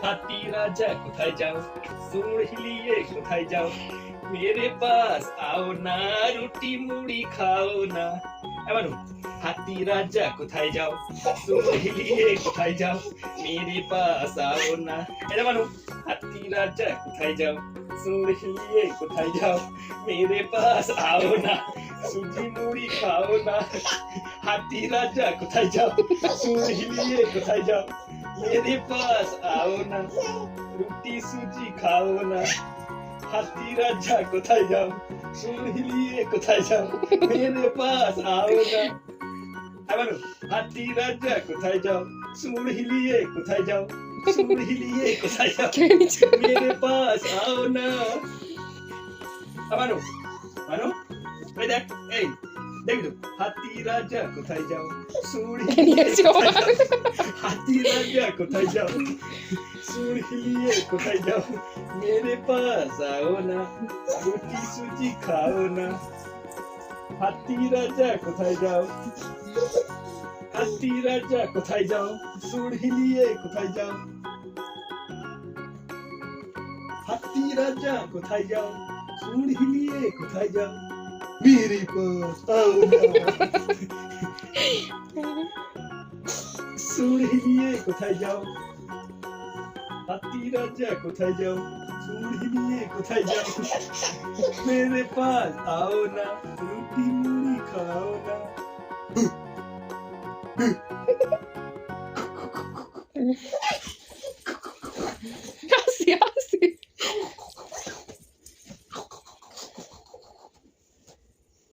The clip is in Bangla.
হাতি রাজা কোথায় যাও, সুর হিলিয়ে কোথায় যাও, মেরে পাস आओ না, রুটি মুড়ি খাও না। এবার হাতি রাজা কোথায় যাও, সুর হিলিয়ে কোথায় যাও, মেরে পাস आओ না। এটা মানু হাতি রাজা কোথায় যাও, সুর হিলিয়ে কোথায় যাও, মেরে পাস आओ না, সুজি মুড়ি খাও না। হাতি রাজা কোথায় যাও, সুর হিলিয়ে কোথায় যাও, मेरे पास आओ ना, রুটি সুজি খাও না। হাতি রাজা কোথায় যাও, সুর হিলিয়ে কোথায় যাও, মেরে পাস आओ না। এবার হাতি রাজা কোথায় যাও, সুর হিলিয়ে কোথায় যাও, সুর হিলিয়ে কোথায় যাও, মেরে পাস आओ না। আবার মানো এই দেখ, এই দেখ তো, হাতি রাজা কোথায় যাও, সুর হিলিয়ে কোথায় যাও, হাতি রাজা কোথায় যাও, সুর হিলিয়ে কোথায় যাও, মেরে পাস आओ না, রুটি সুজি খাও না। হাতি রাজা কোথায় যাও, হাতি রাজা কোথায় যাও, সুর হিলিয়ে কোথায় যাও। হাতি রাজা কোথায় যাও, সুর হিলিয়ে কোথায় যাও, मेरे पास आओ ना। সুর হিলিয়ে কোথায় যাও, হাতি রাজা কোথায় যাও, সুর হিলিয়ে কোথায় যাও, मेरे पास आओ ना।